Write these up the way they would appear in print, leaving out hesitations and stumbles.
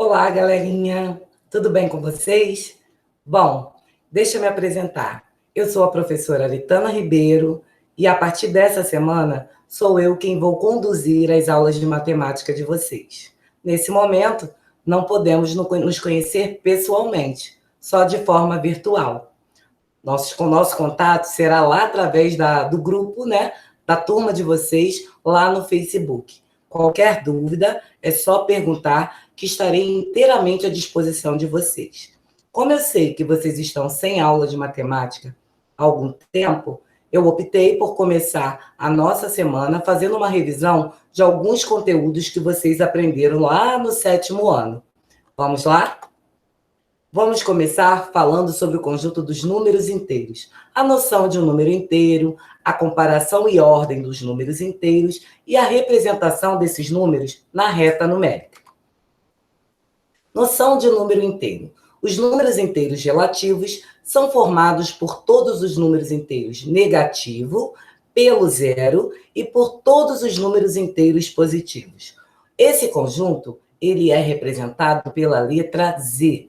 Olá, galerinha! Tudo bem com vocês? Bom, deixa eu me apresentar. Eu sou a professora Aritana Ribeiro e, a partir dessa semana, sou eu quem vou conduzir as aulas de matemática de vocês. Nesse momento, não podemos nos conhecer pessoalmente, só de forma virtual. Nosso contato será lá através do grupo, né, da turma de vocês, lá no Facebook. Qualquer dúvida, é só perguntar que estarei inteiramente à disposição de vocês. Como eu sei que vocês estão sem aula de matemática há algum tempo, eu optei por começar a nossa semana fazendo uma revisão de alguns conteúdos que vocês aprenderam lá no 7º ano. Vamos lá? Vamos começar falando sobre o conjunto dos números inteiros, a noção de um número inteiro, a comparação e ordem dos números inteiros e a representação desses números na reta numérica. Noção de número inteiro. Os números inteiros relativos são formados por todos os números inteiros negativo, pelo zero e por todos os números inteiros positivos. Esse conjunto ele é representado pela letra Z,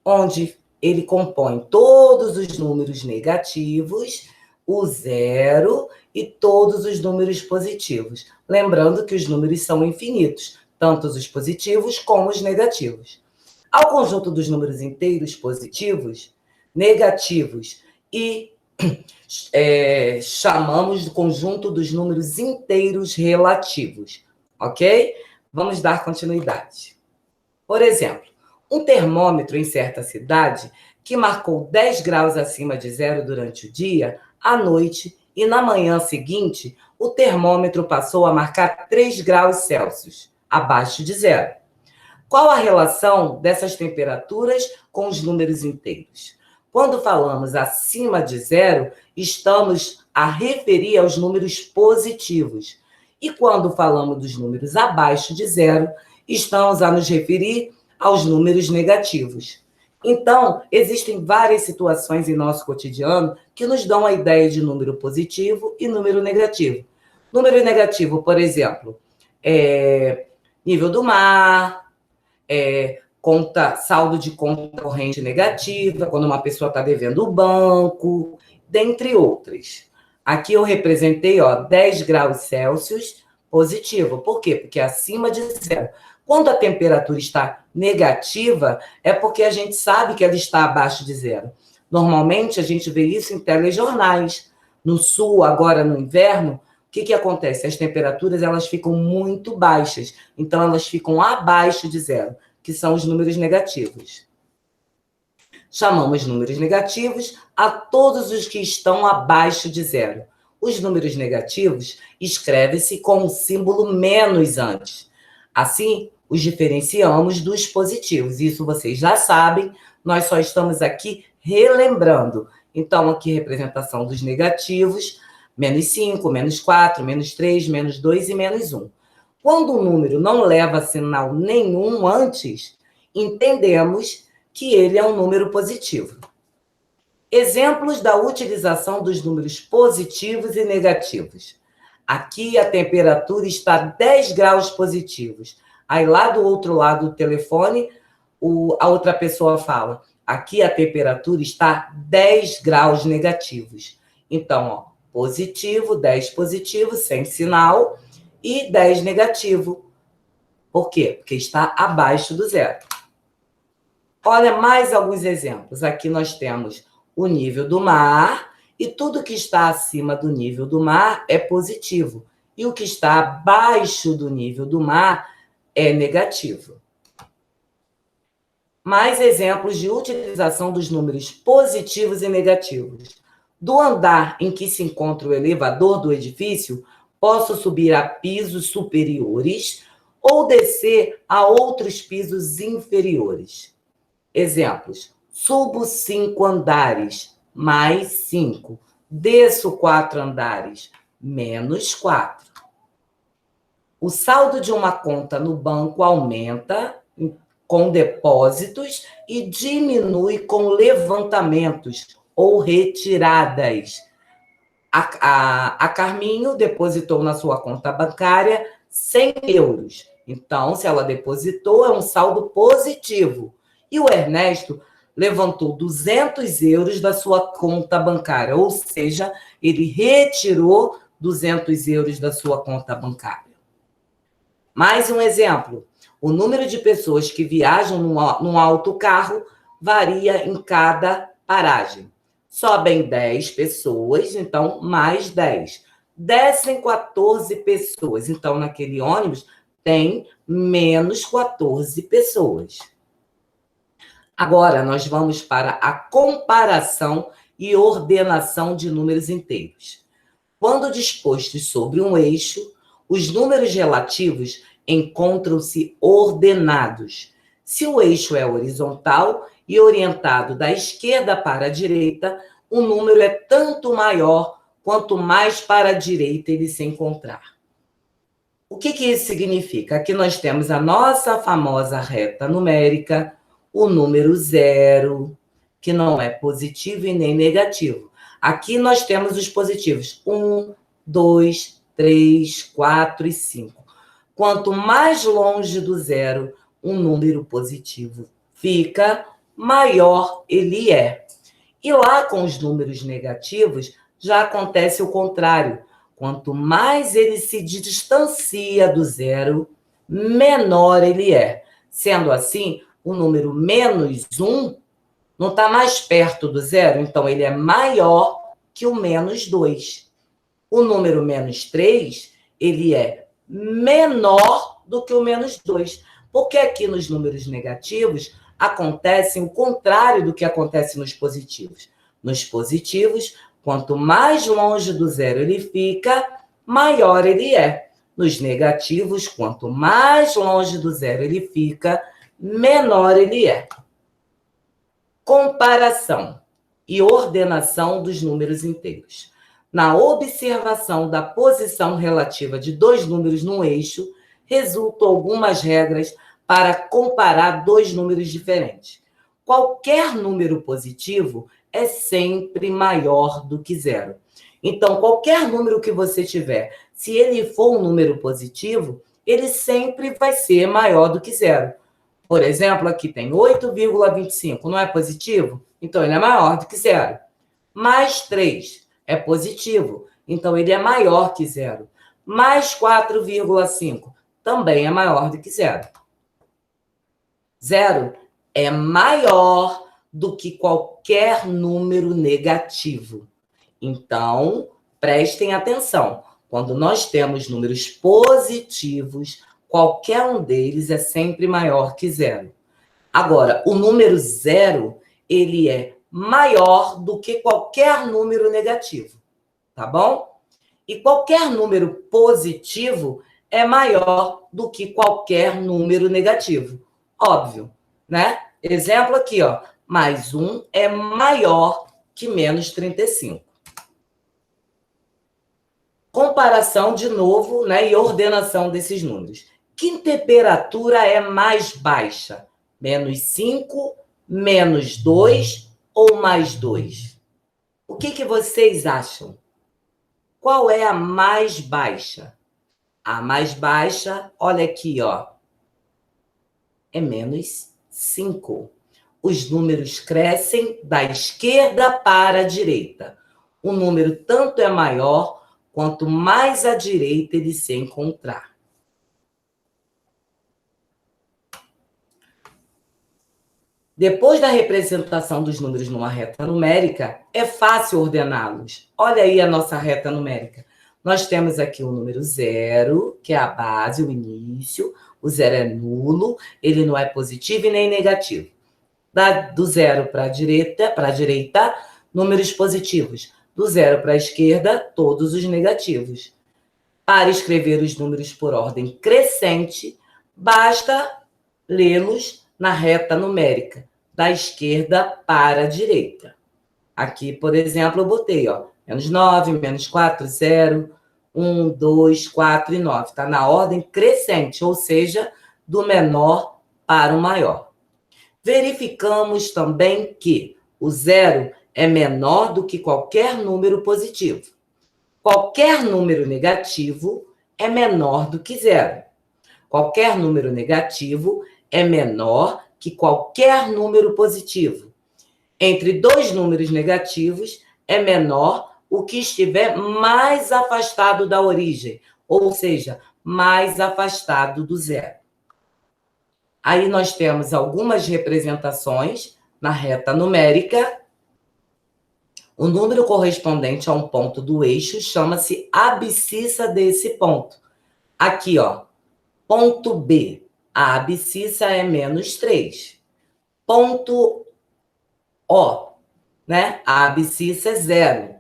onde ele compõe todos os números negativos, o zero e todos os números positivos. Lembrando que os números são infinitos, tanto os positivos como os negativos. Ao conjunto dos números inteiros positivos, negativos e chamamos de conjunto dos números inteiros relativos, ok? Vamos dar continuidade. Por exemplo, um termômetro em certa cidade que marcou 10 graus acima de zero durante o dia, à noite e na manhã seguinte, o termômetro passou a marcar 3 graus Celsius, abaixo de zero. Qual a relação dessas temperaturas com os números inteiros? Quando falamos acima de zero, estamos a referir aos números positivos. E quando falamos dos números abaixo de zero, estamos a nos referir aos números negativos. Então, existem várias situações em nosso cotidiano que nos dão a ideia de número positivo e número negativo. Número negativo, por exemplo, nível do mar, saldo de conta corrente negativa, quando uma pessoa está devendo o banco, dentre outras. Aqui eu representei 10 graus Celsius positivo. Por quê? Porque é acima de zero. Quando a temperatura está negativa, é porque a gente sabe que ela está abaixo de zero. Normalmente, a gente vê isso em telejornais. No sul, agora no inverno, o que acontece? As temperaturas elas ficam muito baixas, então elas ficam abaixo de zero, que são os números negativos. Chamamos números negativos a todos os que estão abaixo de zero. Os números negativos escrevem-se com o símbolo menos antes. Assim, os diferenciamos dos positivos. Isso vocês já sabem, nós só estamos aqui relembrando. Então, aqui representação dos negativos, menos 5, menos 4, menos 3, menos 2 e menos 1. Quando o número não leva sinal nenhum antes, entendemos que ele é um número positivo. Exemplos da utilização dos números positivos e negativos. Aqui a temperatura está 10 graus positivos. Aí lá do outro lado do telefone, a outra pessoa fala, aqui a temperatura está 10 graus negativos. Então, positivo, 10 positivo, sem sinal, e 10 negativo. Por quê? Porque está abaixo do zero. Olha mais alguns exemplos. Aqui nós temos o nível do mar, e tudo que está acima do nível do mar é positivo. E o que está abaixo do nível do mar é negativo. Mais exemplos de utilização dos números positivos e negativos. Do andar em que se encontra o elevador do edifício, posso subir a pisos superiores ou descer a outros pisos inferiores. Exemplos. Subo 5 andares, mais 5. Desço 4 andares, menos 4. O saldo de uma conta no banco aumenta com depósitos e diminui com levantamentos ou retiradas. A Carminho depositou na sua conta bancária 100 euros Então, se ela depositou, é um saldo positivo. E o Ernesto levantou 200 euros da sua conta bancária, ou seja, ele retirou 200 euros da sua conta bancária. Mais um exemplo. O número de pessoas que viajam num autocarro varia em cada paragem. Sobem 10 pessoas, então mais 10. Descem 14 pessoas, então naquele ônibus tem menos 14 pessoas. Agora nós vamos para a comparação e ordenação de números inteiros. Quando dispostos sobre um eixo, os números relativos encontram-se ordenados. Se o eixo é horizontal e orientado da esquerda para a direita, o número é tanto maior quanto mais para a direita ele se encontrar. O que isso significa? Aqui nós temos a nossa famosa reta numérica, o número 0, que não é positivo e nem negativo. Aqui nós temos os positivos, 1, 2, 3, 4 e 5. Quanto mais longe do zero um número positivo fica, maior ele é. E lá com os números negativos, já acontece o contrário. Quanto mais ele se distancia do zero, menor ele é. Sendo assim, o número menos 1 não está mais perto do zero, então ele é maior que o menos 2. O número menos 3, ele é menor do que o menos 2. Porque aqui nos números negativos acontece o contrário do que acontece nos positivos. Nos positivos, quanto mais longe do zero ele fica, maior ele é. Nos negativos, quanto mais longe do zero ele fica, menor ele é. Comparação e ordenação dos números inteiros. Na observação da posição relativa de dois números num eixo, resultam algumas regras para comparar dois números diferentes. Qualquer número positivo é sempre maior do que zero. Então, qualquer número que você tiver, se ele for um número positivo, ele sempre vai ser maior do que zero. Por exemplo, aqui tem 8,25, não é positivo? Então, ele é maior do que zero. Mais 3 é positivo, então ele é maior que zero. Mais 4,5 também é maior do que zero. Zero é maior do que qualquer número negativo. Então, prestem atenção. Quando nós temos números positivos, qualquer um deles é sempre maior que zero. Agora, o número 0, ele é maior do que qualquer número negativo, tá bom? E qualquer número positivo é maior do que qualquer número negativo. Óbvio, né? Exemplo aqui, ó. Mais 1 é maior que menos 35. Comparação de novo, né? E ordenação desses números. Que temperatura é mais baixa? Menos 5, menos 2 ou mais 2? O que vocês acham? Qual é a mais baixa? A mais baixa, olha aqui, ó, é menos 5. Os números crescem da esquerda para a direita. O número tanto é maior quanto mais à direita ele se encontrar. Depois da representação dos números numa reta numérica, é fácil ordená-los. Olha aí a nossa reta numérica. Nós temos aqui o número 0, que é a base, o início. O 0 é nulo, ele não é positivo e nem negativo. Do 0 para a direita, números positivos. Do 0 para a esquerda, todos os negativos. Para escrever os números por ordem crescente, basta lê-los na reta numérica, da esquerda para a direita. Aqui, por exemplo, eu botei, ó, menos 9, menos 4, 0, 1, 2, 4 e 9. Está na ordem crescente, ou seja, do menor para o maior. Verificamos também que o 0 é menor do que qualquer número positivo. Qualquer número negativo é menor do que 0. Qualquer número negativo é menor que qualquer número positivo. Entre dois números negativos, é menor o que estiver mais afastado da origem, ou seja, mais afastado do zero. Aí nós temos algumas representações na reta numérica. O número correspondente a um ponto do eixo chama-se abscissa desse ponto. Aqui, ó, ponto B, a abscissa é -3. Ponto O, né? A abscissa é 0.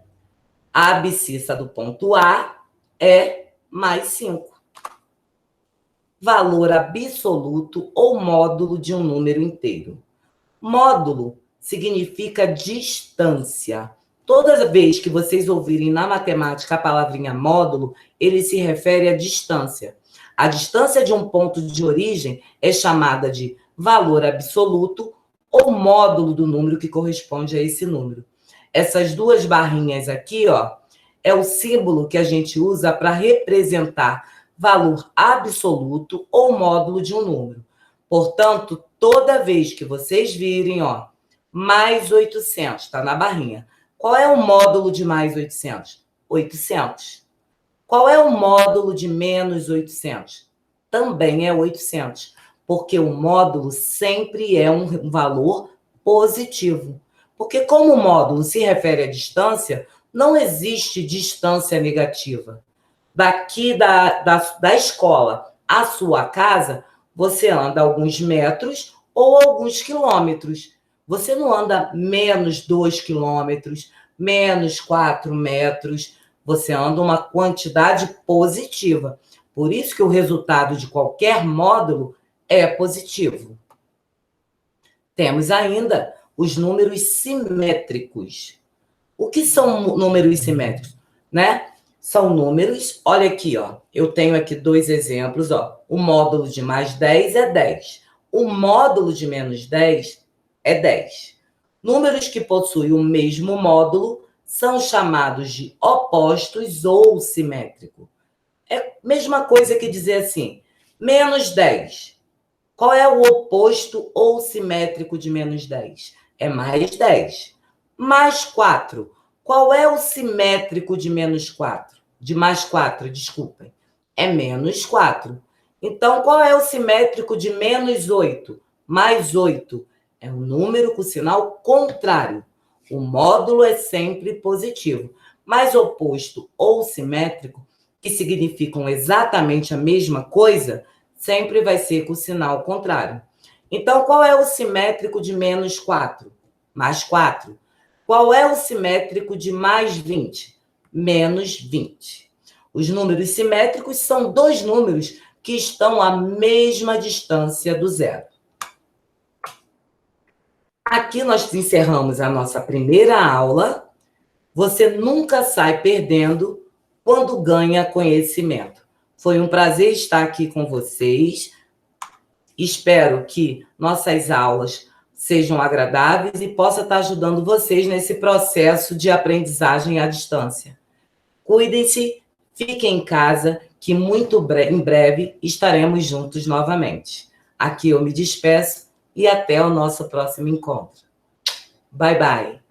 A abscissa do ponto A é +5. Valor absoluto ou módulo de um número inteiro. Módulo significa distância. Toda vez que vocês ouvirem na matemática a palavrinha módulo, ele se refere à distância. A distância de um ponto de origem é chamada de valor absoluto ou módulo do número que corresponde a esse número. Essas duas barrinhas aqui, ó, é o símbolo que a gente usa para representar valor absoluto ou módulo de um número. Portanto, toda vez que vocês virem, ó, mais 800, está na barrinha. Qual é o módulo de mais 800? 800. Qual é o módulo de menos 800? Também é 800, porque o módulo sempre é um valor positivo. Porque como o módulo se refere à distância, não existe distância negativa. Daqui da escola à sua casa, você anda alguns metros ou alguns quilômetros. Você não anda menos 2 quilômetros, menos 4 metros. Você anda uma quantidade positiva. Por isso que o resultado de qualquer módulo é positivo. Temos ainda os números simétricos. O que são números simétricos? Né? São números, olha aqui, ó. Eu tenho aqui dois exemplos, ó. O módulo de mais 10 é 10. O módulo de menos 10 é 10. Números que possuem o mesmo módulo são chamados de opostos ou simétrico. É a mesma coisa que dizer assim, menos 10. Qual é o oposto ou simétrico de menos 10? É mais 10. Mais 4. Qual é o simétrico de menos 4? De mais 4, desculpem. É menos 4. Então, qual é o simétrico de menos 8? Mais 8. É um número com sinal contrário. O módulo é sempre positivo. Mas oposto ou simétrico, que significam exatamente a mesma coisa, sempre vai ser com sinal contrário. Então, qual é o simétrico de menos 4? Mais 4. Qual é o simétrico de mais 20? Menos 20. Os números simétricos são dois números que estão à mesma distância do zero. Aqui nós encerramos a nossa primeira aula. Você nunca sai perdendo quando ganha conhecimento. Foi um prazer estar aqui com vocês. Espero que nossas aulas sejam agradáveis e possa estar ajudando vocês nesse processo de aprendizagem à distância. Cuidem-se, fiquem em casa, que muito em breve estaremos juntos novamente. Aqui eu me despeço e até o nosso próximo encontro. Bye, bye.